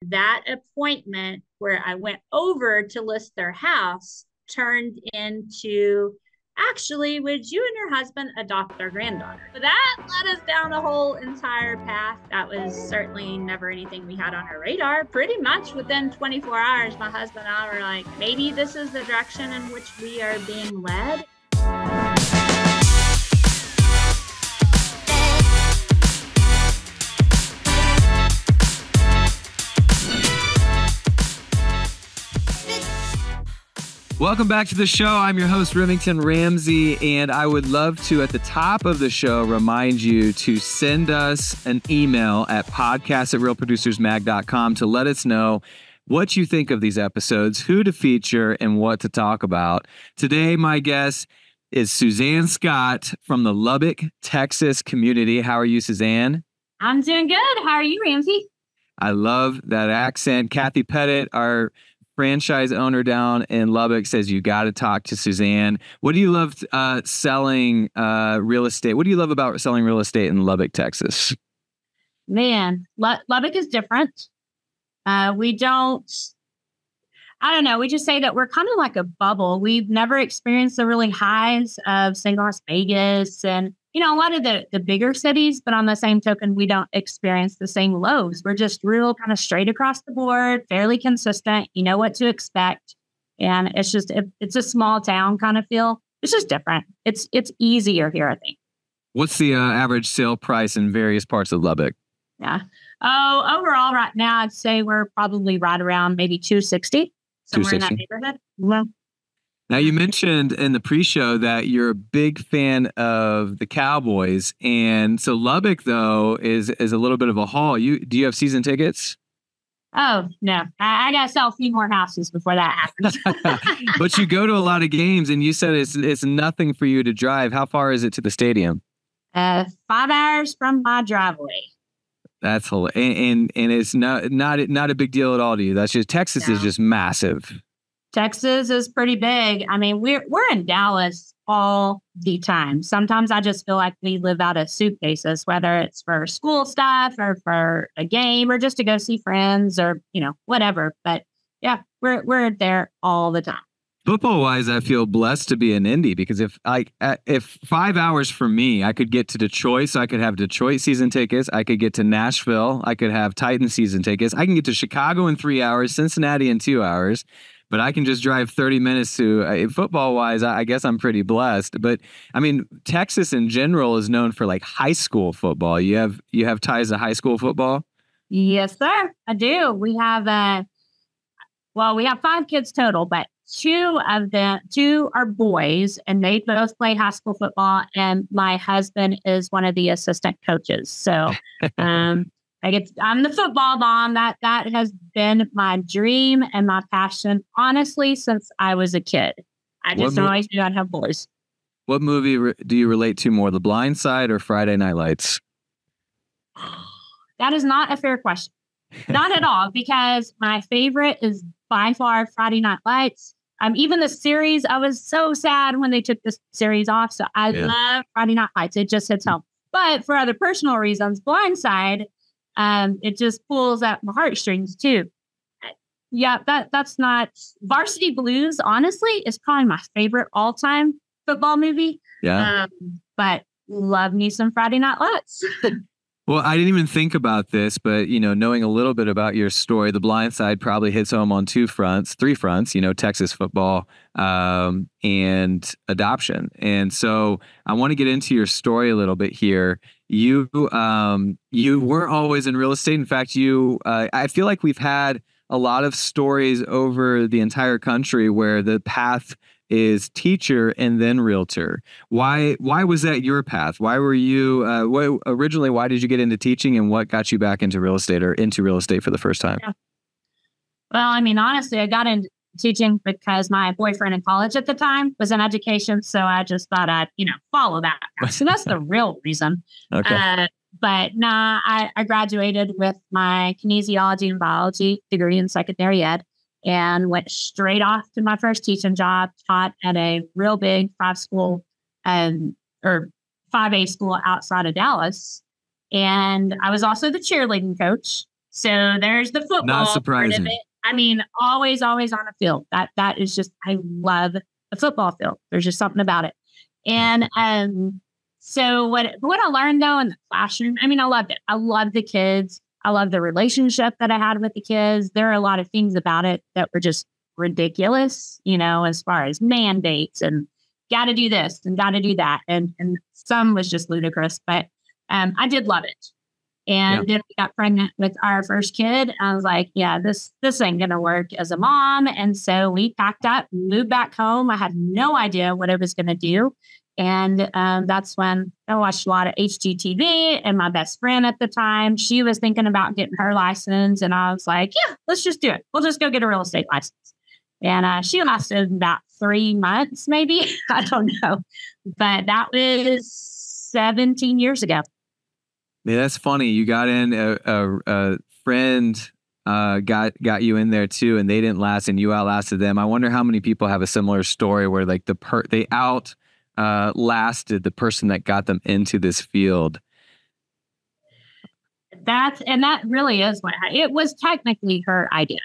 That appointment where I went over to list their house turned into, actually, would you and your husband adopt our granddaughter? So that led us down a whole entire path. That was certainly never anything we had on our radar. Pretty much within 24 hours, my husband and I were like, maybe this is the direction in which we are being led. Welcome back to the show. I'm your host, Remington Ramsey, and I would love to, at the top of the show, remind you to send us an email at podcast@realproducersmag.com to let us know what you think of these episodes, who to feature, and what to talk about. Today, my guest is SuzAnne Scott from the Lubbock, Texas community. How are you, SuzAnne? I'm doing good. How are you, Ramsey? I love that accent. Kathy Pettit, our franchise owner down in Lubbock, says you got to talk to SuzAnne. What do you love selling real estate? What do you love about selling real estate in Lubbock, Texas? Man, Lubbock is different. We don't, I don't know. We just say that we're kind of like a bubble. We've never experienced the really highs of, say, Las Vegas and, a lot of the bigger cities. But on the same token, we don't experience the same lows. We're just real kind of straight across the board, fairly consistent. You know what to expect. And it's a small town kind of feel. It's just different. It's easier here, I think. What's the average sale price in various parts of Lubbock? Yeah. Oh, overall, right now, I'd say we're probably right around maybe 260, somewhere in that neighborhood. Well, now, you mentioned in the pre-show that you're a big fan of the Cowboys. And so Lubbock, though, is a little bit of a haul. Do you have season tickets? Oh, no. I got to sell a few more houses before that happens. But you go to a lot of games, and you said it's nothing for you to drive. How far is it to the stadium? 5 hours from my driveway. That's hilarious. And it's not a big deal at all to you. That's just Texas is just massive. Texas is pretty big. I mean, we're in Dallas all the time. Sometimes I just feel like we live out of suitcases, whether it's for school stuff or for a game or just to go see friends or, whatever. But yeah, we're there all the time. Football wise, I feel blessed to be in Indy because if 5 hours for me, I could get to Detroit, so I could have Detroit season tickets. I could get to Nashville. I could have Titan season tickets. I can get to Chicago in 3 hours, Cincinnati in 2 hours. But I can just drive 30 minutes to football-wise. I guess I'm pretty blessed. But I mean, Texas in general is known for like high school football. You have ties to high school football? Yes, sir. I do. We have we have 5 kids total, but two are boys, and they both play high school football. And my husband is one of the assistant coaches. So, I'm the football mom. That has been my dream and my passion, honestly, since I was a kid. I just always knew I'd have boys. What movie do you relate to more, The Blind Side or Friday Night Lights? That is not a fair question. Not at all, because my favorite is by far Friday Night Lights. Even the series, I was so sad when they took this series off. So I love Friday Night Lights. It just hits home. But for other personal reasons, Blind Side, it just pulls at my heartstrings too. Yeah, that's not Varsity Blues. Honestly, is probably my favorite all-time football movie. Yeah, but love me some Friday Night Lights. Well, I didn't even think about this, but knowing a little bit about your story, The Blind Side probably hits home on 3 fronts. Texas football and adoption. And so I want to get into your story a little bit here. You weren't always in real estate. In fact, I feel like we've had a lot of stories over the entire country where the path is teacher and then realtor. Why was that your path? Why were you originally? Why did you get into teaching, and what got you back into real estate or into real estate for the first time? Yeah. Well, honestly, I got into teaching because my boyfriend in college at the time was in education, so I just thought I'd follow that. So that's the real reason. Okay. But I graduated with my kinesiology and biology degree in secondary ed. And went straight off to my first teaching job, taught at a real big 5A school outside of Dallas. And I was also the cheerleading coach. So there's the football Not part of surprising. it. I mean, always on a field. That is just, I love a football field. There's just something about it. And so what I learned though in the classroom, I mean, I loved it. I loved the kids. I love the relationship that I had with the kids. There are a lot of things about it that were just ridiculous, as far as mandates and got to do this and got to do that. And some was just ludicrous, but I did love it. And then we got pregnant with our first kid. I was like, yeah, this ain't going to work as a mom. And so we packed up, moved back home. I had no idea what I was going to do. And that's when I watched a lot of HGTV, and my best friend at the time, she was thinking about getting her license. And I was like, yeah, let's just do it. We'll just go get a real estate license. And she lasted about 3 months, maybe. I don't know. But that was 17 years ago. Yeah, that's funny. You got in a friend got you in there too, and they didn't last, and you outlasted them. I wonder how many people have a similar story where like they lasted the person that got them into this field. That really is what it was technically her idea.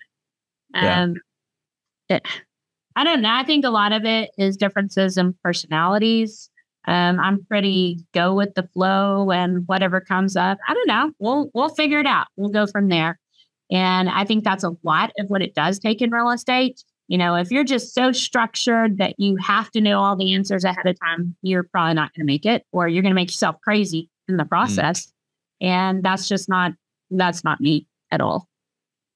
I don't know. I think a lot of it is differences in personalities. I'm pretty go with the flow, and whatever comes up, I don't know. We'll figure it out. We'll go from there. And I think that's a lot of what it does take in real estate. If you're just so structured that you have to know all the answers ahead of time, you're probably not going to make it, or you're going to make yourself crazy in the process. And that's not me at all.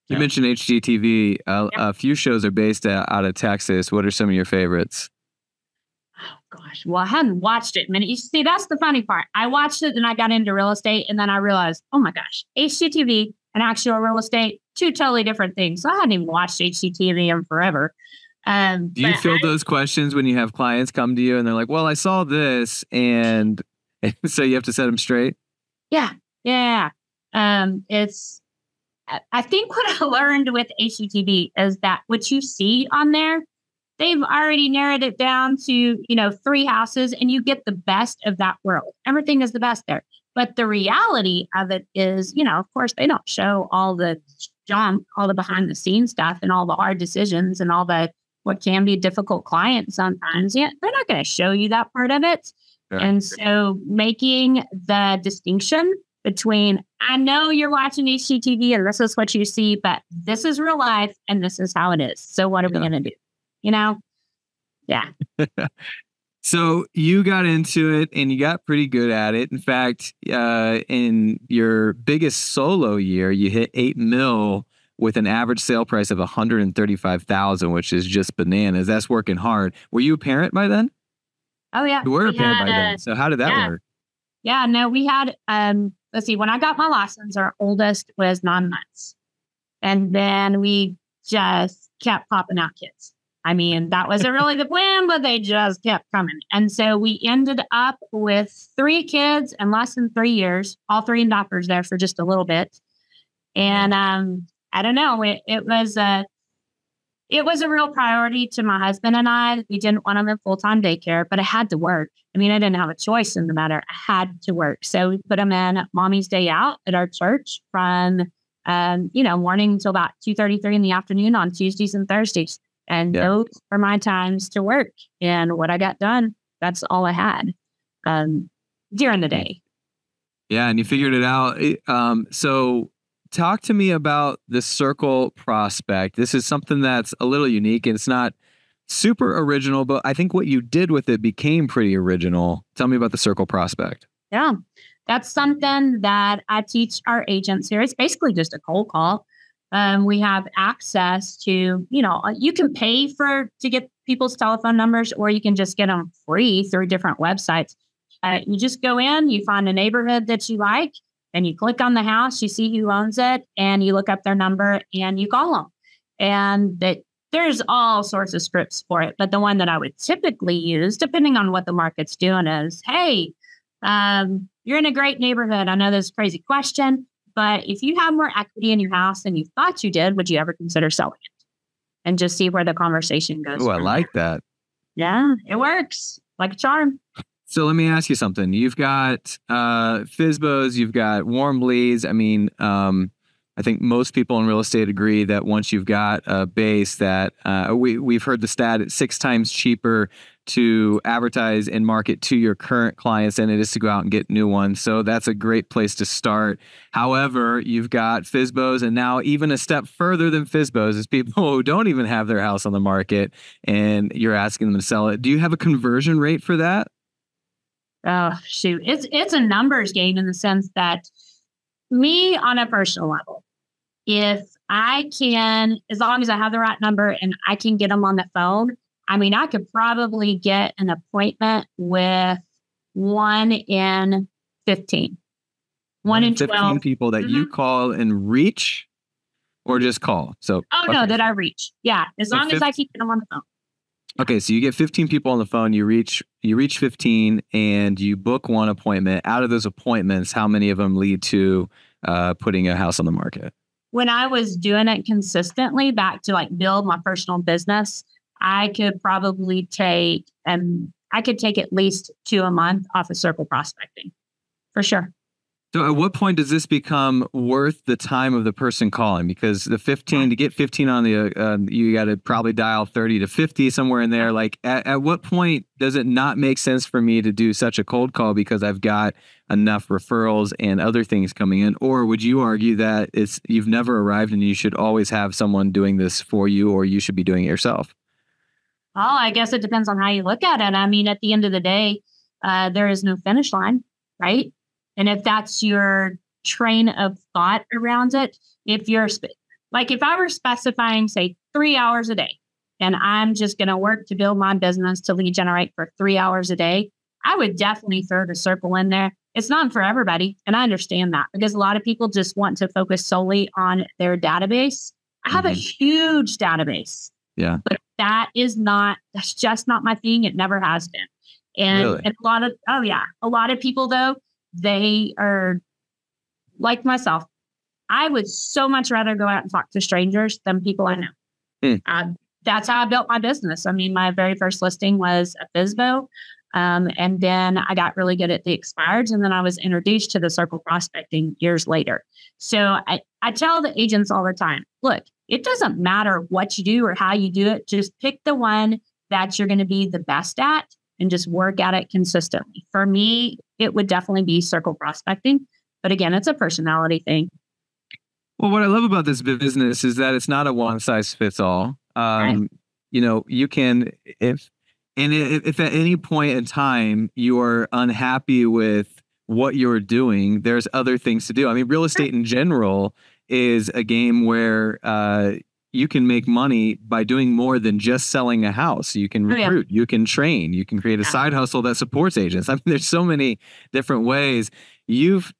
You mentioned HGTV. A few shows are based out of Texas. What are some of your favorites? Oh, gosh. Well, I hadn't watched it. You see, that's the funny part. I watched it and I got into real estate, and then I realized, oh my gosh, HGTV and actual real estate, two totally different things. So I hadn't even watched HGTV in forever. Do you field those questions when you have clients come to you and they're like, well, I saw this, and so you have to set them straight? Yeah. I think what I learned with HGTV is that what you see on there, they've already narrowed it down to, 3 houses, and you get the best of that world. Everything is the best there. But the reality of it is, of course, they don't show all the behind the scenes stuff and all the hard decisions and all the what can be a difficult client sometimes. Yeah, they're not going to show you that part of it. Sure. And so making the distinction between, I know you're watching HGTV and this is what you see, but this is real life and this is how it is. So what are we going to do? Yeah. So you got into it and you got pretty good at it. In fact, in your biggest solo year, you hit $8 million with an average sale price of $135,000, which is just bananas. That's working hard. Were you a parent by then? Oh yeah. You were a parent by then. So how did that work? Yeah, no, we had, let's see, when I got my license, our oldest was 9 months. And then we just kept popping out kids. I mean, that wasn't really the plan, but they just kept coming. And so we ended up with 3 kids in less than 3 years, all 3 in diapers there for just a little bit. And I don't know, it was a real priority to my husband and I. We didn't want them in full-time daycare, but I had to work. I mean, I didn't have a choice in the matter. I had to work. So we put them in Mommy's Day Out at our church from, morning until about 2:33 in the afternoon on Tuesdays and Thursdays. And those are my times to work. And what I got done, that's all I had during the day. Yeah, and you figured it out. So talk to me about the Circle prospect. This is something that's a little unique, and it's not super original, but I think what you did with it became pretty original. Tell me about the Circle prospect. Yeah, that's something that I teach our agents here. It's basically just a cold call. We have access to, you can pay to get people's telephone numbers, or you can just get them free through different websites. You just go in, you find a neighborhood that you like, and you click on the house, you see who owns it, and you look up their number and you call them. And there's all sorts of scripts for it. But the one that I would typically use, depending on what the market's doing, is, hey, you're in a great neighborhood. I know this is a crazy question, but if you have more equity in your house than you thought you did, would you ever consider selling it? And just see where the conversation goes. Oh, I like that. Yeah, it works like a charm. So let me ask you something. You've got FSBOs, you've got warm leads. I mean, I think most people in real estate agree that once you've got a base that we've heard the stat, it's 6 times cheaper to advertise and market to your current clients than it is to go out and get new ones. So that's a great place to start. However, you've got FSBOs, and now even a step further than FSBOs is people who don't even have their house on the market and you're asking them to sell it. Do you have a conversion rate for that? Oh, shoot. It's a numbers game in the sense that me on a personal level, if I can, as long as I have the right number and I can get them on the phone, I mean, I could probably get an appointment with 1 in 15, 1 in 12. 15 people that you call and reach or just call? So, no, that I reach. Yeah. As long as I keep them on the phone. Okay. So you get 15 people on the phone, you reach 15 and you book one appointment. Out of those appointments, how many of them lead to putting a house on the market? When I was doing it consistently back to like build my personal business, I could probably take at least 2 a month off of circle prospecting for sure. So at what point does this become worth the time of the person calling? Because the 15 to get 15 on the, you got to probably dial 30 to 50 somewhere in there. Like at what point does it not make sense for me to do such a cold call because I've got enough referrals and other things coming in? Or would you argue that you've never arrived and you should always have someone doing this for you, or you should be doing it yourself? Oh, I guess it depends on how you look at it. I mean, at the end of the day, there is no finish line, right? And if that's your train of thought around it, if I were specifying, say, 3 hours a day, and I'm just going to work to build my business to lead generate for 3 hours a day, I would definitely throw the circle in there. It's not for everybody. And I understand that because a lot of people just want to focus solely on their database. I have a huge database. Yeah. But that's just not my thing. It never has been. And, really? And a lot of people though, they are like myself. I would so much rather go out and talk to strangers than people I know. That's how I built my business. I mean, my very first listing was a FSBO. And then I got really good at the expireds. And then I was introduced to the circle prospecting years later. So I tell the agents all the time, look, it doesn't matter what you do or how you do it. Just pick the one that you're going to be the best at and just work at it consistently. For me, it would definitely be circle prospecting. But again, it's a personality thing. Well, what I love about this business is that it's not a one size fits all. Right. You know, you can, if at any point in time you are unhappy with what you're doing, there's other things to do. I mean, real estate in general is a game where you can make money by doing more than just selling a house. You can recruit, you can train, you can create a side hustle that supports agents. I mean, there's so many different ways. You've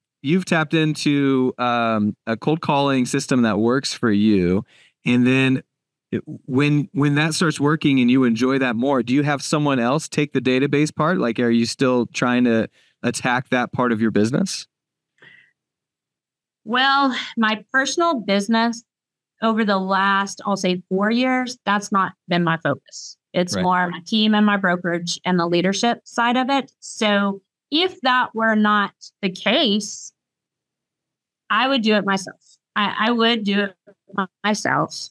tapped into a cold calling system that works for you. And then when that starts working and you enjoy that more, do you have someone else take the database part? Like, are you still trying to attack that part of your business? Well, my personal business over the last, I'll say 4 years, that's not been my focus. It's more my team and my brokerage and the leadership side of it. So if that were not the case, I would do it myself. I would do it myself,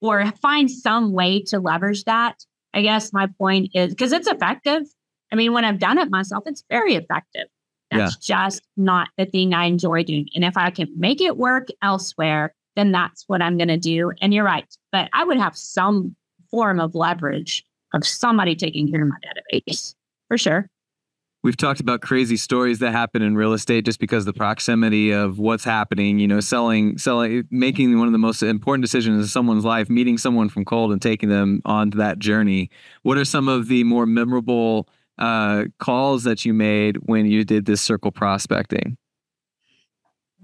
or find some way to leverage that. I guess my point is because it's effective. I mean, when I've done it myself, it's very effective. That's just not the thing I enjoy doing. And if I can make it work elsewhere, then that's what I'm going to do. And you're right. But I would have some form of leverage of somebody taking care of my database for sure. We've talked about crazy stories that happen in real estate just because the proximity of what's happening, you know, selling, making one of the most important decisions in someone's life, meeting someone from cold and taking them on that journey. What are some of the more memorable calls that you made when you did this circle prospecting?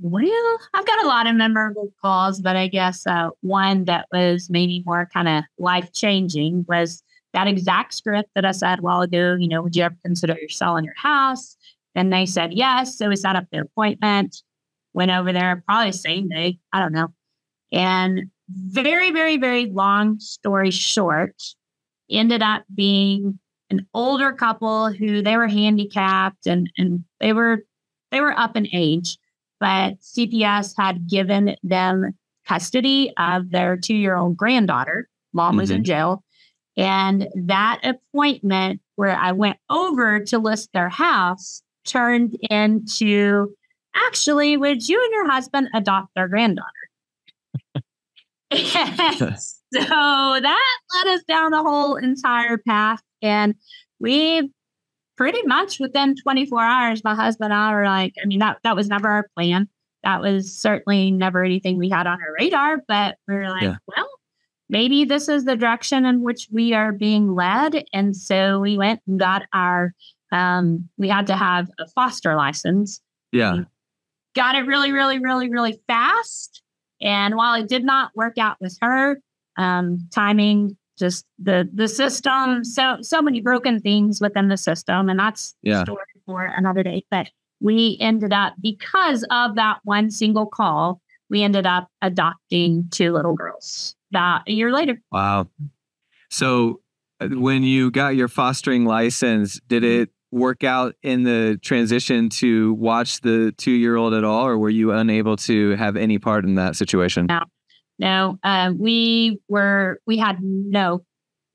Well, I've got a lot of memorable calls, but I guess one that was maybe more kind of life-changing was that exact script that I said a while ago. You know, would you ever consider selling your house? And they said yes. So we set up the appointment, went over there probably the same day. I don't know. And very, very, very long story short, ended up being an older couple who they were handicapped and they were up in age. but CPS had given them custody of their 2-year-old granddaughter. Mom was in jail. And that appointment where I went over to list their house turned into, actually, would you and your husband adopt our granddaughter? So that led us down the whole entire path. And we pretty much within 24 hours, my husband and I were like, I mean, that was never our plan. That was certainly never anything we had on our radar, but we were like, well, maybe this is the direction in which we are being led. And so we went and got our, we had to have a foster license. Yeah. We got it really, really, really, really fast. And while it did not work out with her, timing, just the system, so many broken things within the system. And that's a story for another day. But we ended up, because of that one single call, we ended up adopting 2 little girls about a year later. Wow. So when you got your fostering license, did it work out in the transition to watch the 2-year-old at all, or were you unable to have any part in that situation? No, we had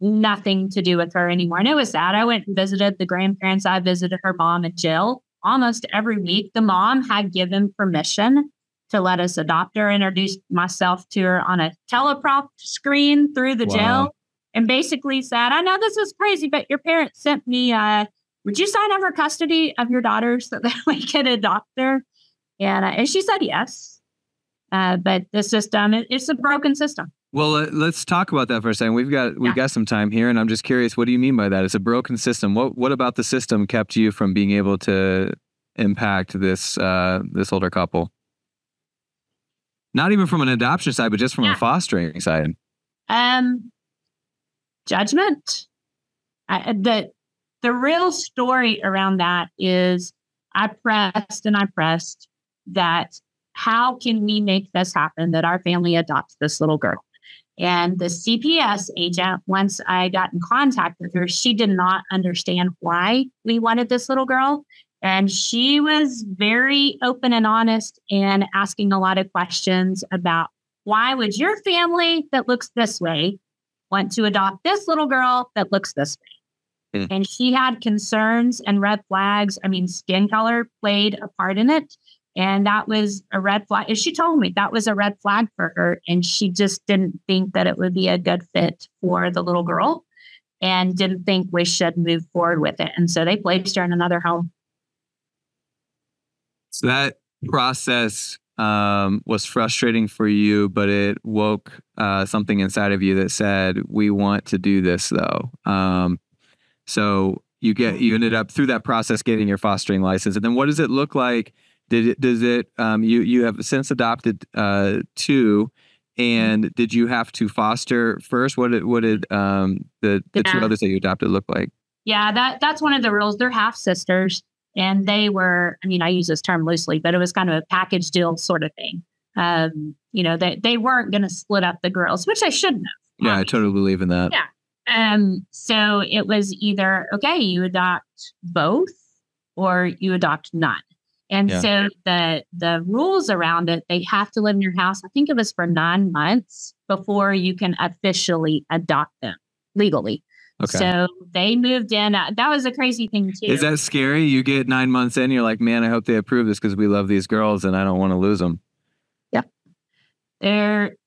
nothing to do with her anymore. And it was sad. I went and visited the grandparents. I visited her mom in jail almost every week. The mom had given permission to let us adopt her, introduced myself to her on a teleprompt screen through the jail, and basically said, I know this is crazy, but your parents sent me, would you sign over custody of your daughter so that we could adopt her? And she said yes. But the system, it's a broken system. Well, let's talk about that for a second. We've got some time here, and I'm just curious, what do you mean by that? It's a broken system. What about the system kept you from being able to impact this older couple? Not even from an adoption side, but just from a fostering side. Judgment. The real story around that is I pressed that how can we make this happen, that our family adopts this little girl? And the CPS agent, once I got in contact with her, she did not understand why we wanted this little girl. And she was very open and honest and asking a lot of questions about why would your family that looks this way want to adopt this little girl that looks this way? Mm. And she had concerns and red flags. I mean, skin color played a part in it. And that was a red flag. She told me that was a red flag for her. And she just didn't think that it would be a good fit for the little girl and didn't think we should move forward with it. And so they placed her in another home. So that process was frustrating for you, but it woke something inside of you that said, we want to do this though. So you ended up through that process getting your fostering license. And then what does it look like? You have since adopted 2, and did you have to foster first? What did the 2 others that you adopted look like? Yeah, that's one of the rules. They're half sisters, and they were, I mean, I use this term loosely, but it was kind of a package deal sort of thing. They weren't going to split up the girls, which I shouldn't have. Yeah, I totally believe in that. Yeah. So it was either, okay, you adopt both or you adopt none. And so the rules around it, they have to live in your house. I think it was for 9 months before you can officially adopt them legally. Okay. So they moved in. That was a crazy thing too. Is that scary? You get 9 months in, you're like, man, I hope they approve this because we love these girls and I don't want to lose them. Yep.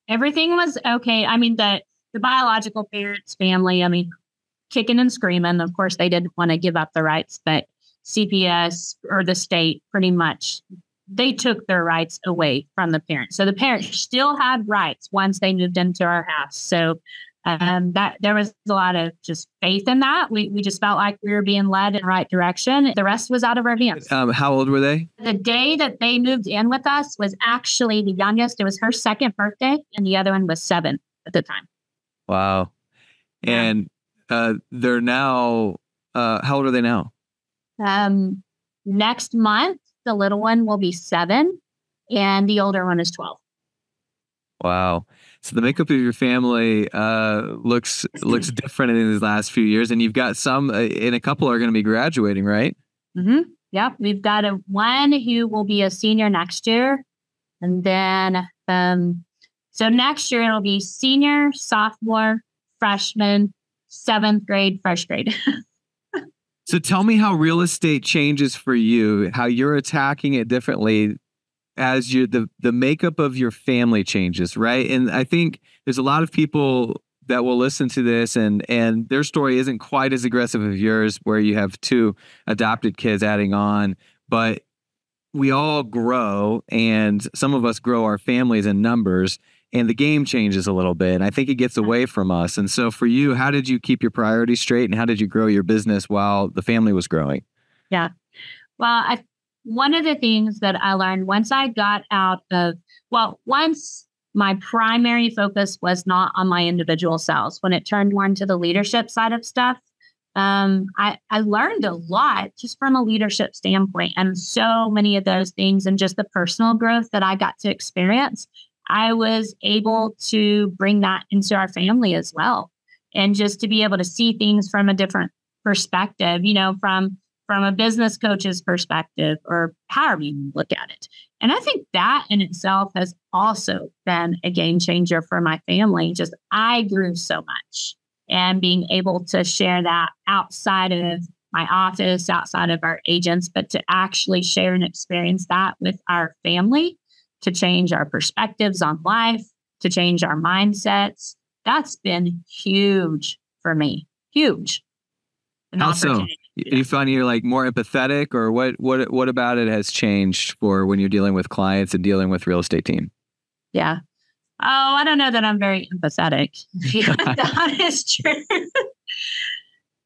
Everything was okay. I mean, the biological parents' family, I mean, kicking and screaming. Of course, they didn't want to give up the rights, but CPS or the state pretty much, they took their rights away from the parents. So the parents still had rights once they moved into our house. So that there was a lot of just faith in that. We just felt like we were being led in the right direction. The rest was out of our hands. How old were they? The day that they moved in with us was actually the youngest. It was her 2nd birthday, and the other one was 7 at the time. Wow. And they're now, how old are they now? Next month, the little one will be 7 and the older one is 12. Wow. So the makeup of your family looks different in these last few years, and you've got some, and a couple are going to be graduating, right? Mm-hmm. Yep. We've got one who will be a senior next year. And then, so next year it'll be senior, sophomore, freshman, 7th grade, first grade. So tell me how real estate changes for you, how you're attacking it differently as the makeup of your family changes, right? And I think there's a lot of people that will listen to this and their story isn't quite as aggressive as yours, where you have 2 adopted kids adding on, but we all grow, and some of us grow our families in numbers, and the game changes a little bit. And I think it gets away from us. And so for you, how did you keep your priorities straight, and how did you grow your business while the family was growing? Yeah. Well, one of the things that I learned once I got out of, once my primary focus was not on my individual sales, when it turned more into the leadership side of stuff, I learned a lot just from a leadership standpoint, and so many of those things and just the personal growth that I got to experience, I was able to bring that into our family as well. And just to be able to see things from a different perspective, from a business coach's perspective, or however you look at it. And I think that in itself has also been a game changer for my family. Just I grew so much, and being able to share that outside of my office, outside of our agents, but to actually share and experience that with our family, to change our perspectives on life, to change our mindsets. That's been huge for me. Huge. How so? You find you're like more empathetic, or what about it has changed for when you're dealing with clients and dealing with real estate team? Yeah. Oh, I don't know that I'm very empathetic. That is true.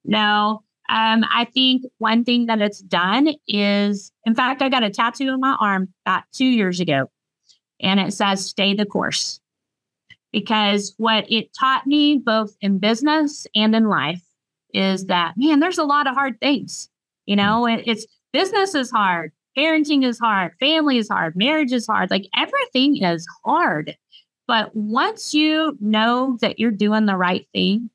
No, I think one thing that it's done is, in fact, I got a tattoo on my arm about 2 years ago, and it says, "Stay the course." Because what it taught me, both in business and in life, is that, man, there's a lot of hard things. It's business is hard, parenting is hard, family is hard, marriage is hard. Like, everything is hard. But once you know that you're doing the right thing,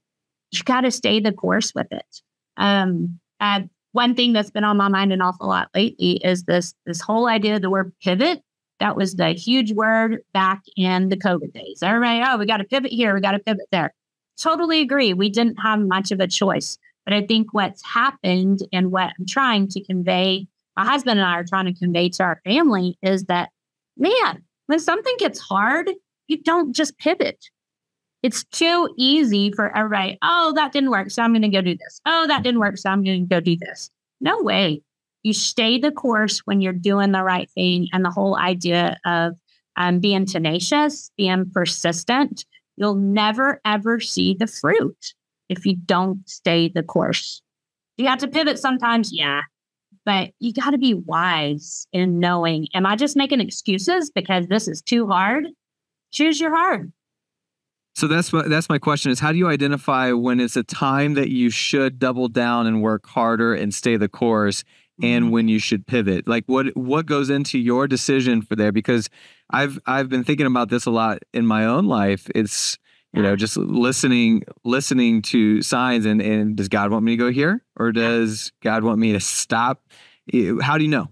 you got to stay the course with it. One thing that's been on my mind an awful lot lately is this whole idea of the word pivot. That was the huge word back in the COVID days. Everybody, we got to pivot here, we got to pivot there. Totally agree. We didn't have much of a choice. But I think what's happened, and what I'm trying to convey, my husband and I are trying to convey to our family, is that, man, when something gets hard, you don't just pivot. It's too easy for everybody. Oh, that didn't work, so I'm going to go do this. Oh, that didn't work, so I'm going to go do this. No way. You stay the course when you're doing the right thing. And the whole idea of being tenacious, being persistent, you'll never, ever see the fruit if you don't stay the course. You have to pivot sometimes, yeah. But you got to be wise in knowing, am I just making excuses because this is too hard? Choose your hard. So that's my question, is how do you identify when it's a time that you should double down and work harder and stay the course, and when you should pivot? Like, what goes into your decision for there? Because I've been thinking about this a lot in my own life. It's, just listening to signs, and does God want me to go here, or does God want me to stop? How do you know?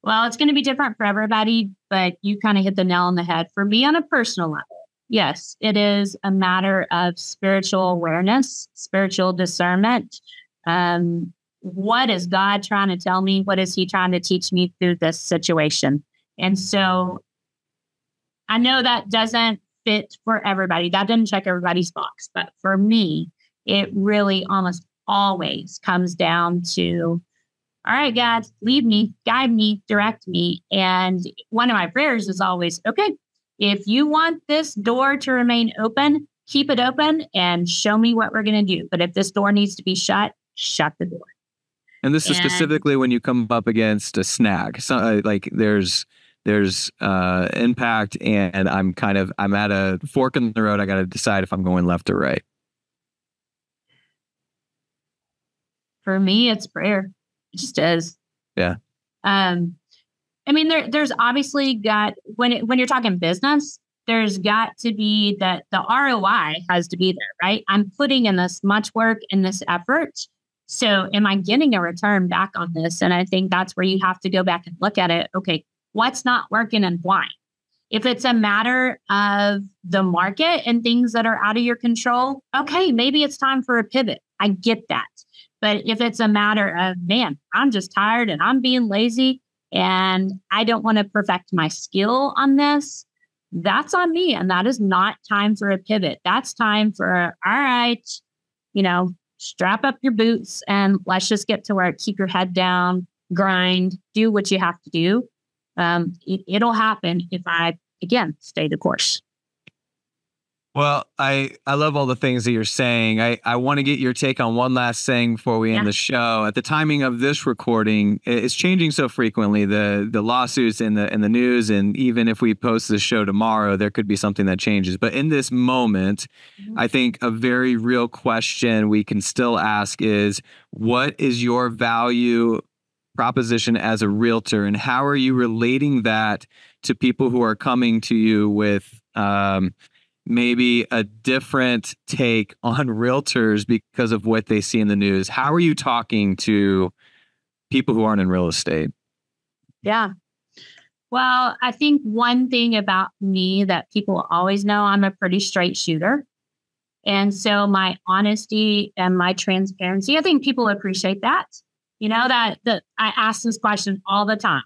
Well, it's going to be different for everybody, but you kind of hit the nail on the head. For me, on a personal level, yes, it is a matter of spiritual awareness, spiritual discernment. What is God trying to tell me? What is He trying to teach me through this situation? And so I know that doesn't fit for everybody. That doesn't check everybody's box. But for me, it really almost always comes down to, all right, God, lead me, guide me, direct me. And one of my prayers is always, okay, if you want this door to remain open, keep it open and show me what we're going to do. But if this door needs to be shut, shut the door. And this is specifically when you come up against a snag. So like there's impact, and I'm at a fork in the road. I got to decide if I'm going left or right. For me, it's prayer. It just is. Yeah. I mean, there's obviously got, when you're talking business, there's got to be that the ROI has to be there, right? I'm putting in this much work, in this effort. So am I getting a return back on this? And I think that's where you have to go back and look at it. Okay, what's not working and why? If it's a matter of the market and things that are out of your control, okay, maybe it's time for a pivot. I get that. But if it's a matter of, man, I'm just tired and I'm being lazy and I don't want to perfect my skill on this, that's on me. And that is not time for a pivot. That's time for, all right, strap up your boots and let's just get to work. Keep your head down, grind, do what you have to do. It'll happen if I, again, stay the course. Well, I love all the things that you're saying. I want to get your take on one last thing before we end the show. At the timing of this recording, it's changing so frequently, the lawsuits in the news, and even if we post the show tomorrow, there could be something that changes. But in this moment, I think a very real question we can still ask is, what is your value proposition as a realtor, and how are you relating that to people who are coming to you with maybe a different take on realtors because of what they see in the news? How are you talking to people who aren't in real estate? Yeah. Well, I think one thing about me that people always know, I'm a pretty straight shooter. And so my honesty and my transparency, I think people appreciate that. That I ask this question all the time.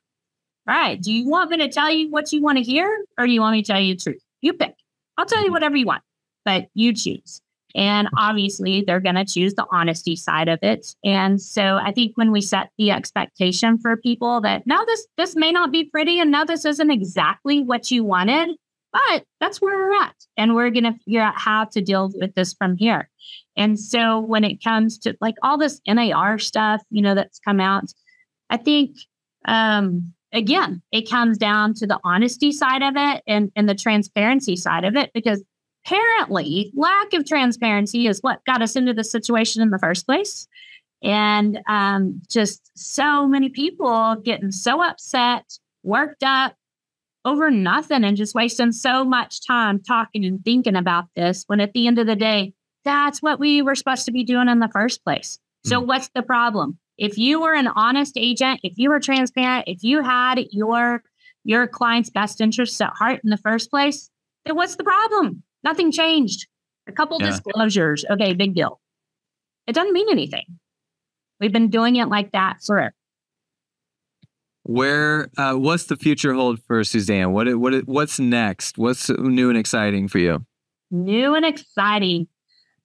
All right, do you want me to tell you what you want to hear, or do you want me to tell you the truth? You pick. I'll tell you whatever you want, but you choose. And obviously, they're going to choose the honesty side of it. And so I think when we set the expectation for people that, no, this may not be pretty, and no, this isn't exactly what you wanted, but that's where we're at. And we're going to figure out how to deal with this from here. And so when it comes to like all this NAR stuff, that's come out, I think, again, it comes down to the honesty side of it and the transparency side of it, because apparently lack of transparency is what got us into the situation in the first place. And just so many people getting so upset, worked up over nothing and just wasting so much time talking and thinking about this, when at the end of the day, that's what we were supposed to be doing in the first place. So what's the problem? If you were an honest agent, if you were transparent, if you had your client's best interests at heart in the first place, then what's the problem? Nothing changed. A couple disclosures. Okay, big deal. It doesn't mean anything. We've been doing it like that forever. What's the future hold for SuzAnne? What's next? What's new and exciting for you? New and exciting.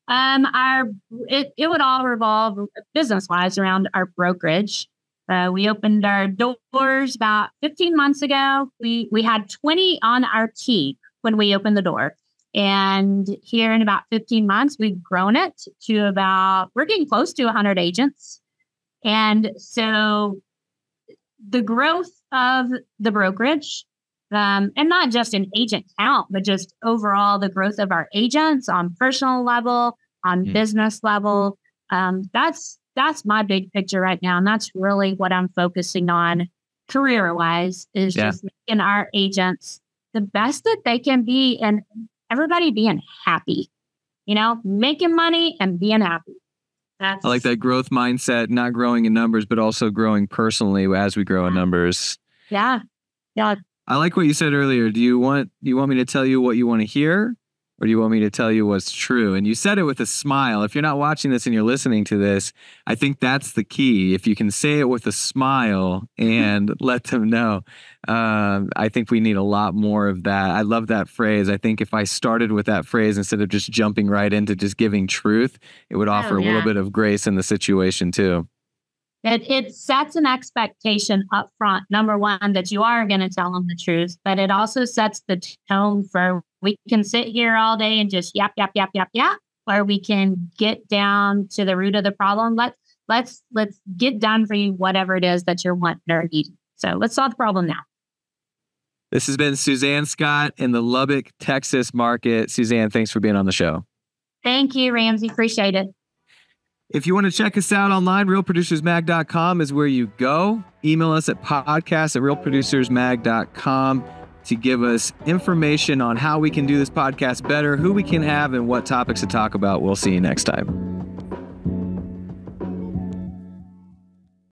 It would all revolve business-wise around our brokerage. We opened our doors about 15 months ago. We had 20 on our team when we opened the door. And here in about 15 months, we've grown it to we're getting close to 100 agents. And so the growth of the brokerage, and not just in agent count, but just overall the growth of our agents on personal level, on business level. That's my big picture right now. And that's really what I'm focusing on career-wise, is just making our agents the best that they can be, and everybody being happy, making money and being happy. I like that growth mindset, not growing in numbers, but also growing personally as we grow in numbers. Yeah. Yeah. I like what you said earlier. Do you want me to tell you what you want to hear, or do you want me to tell you what's true? And you said it with a smile. If you're not watching this and you're listening to this, I think that's the key. If you can say it with a smile and let them know, I think we need a lot more of that. I love that phrase. I think if I started with that phrase instead of just jumping right into just giving truth, it would offer a little bit of grace in the situation too. It sets an expectation up front, number one, that you are going to tell them the truth, but it also sets the tone for, we can sit here all day and just yap, yap, yap, yap, yap, or we can get down to the root of the problem. Let's get done for you whatever it is that you're wanting or needing. So let's solve the problem now. This has been SuzAnne Scott in the Lubbock, Texas market. SuzAnne, thanks for being on the show. Thank you, Ramsey. Appreciate it. If you want to check us out online, realproducersmag.com is where you go. Email us at podcast@realproducersmag.com to give us information on how we can do this podcast better, who we can have, and what topics to talk about. We'll see you next time.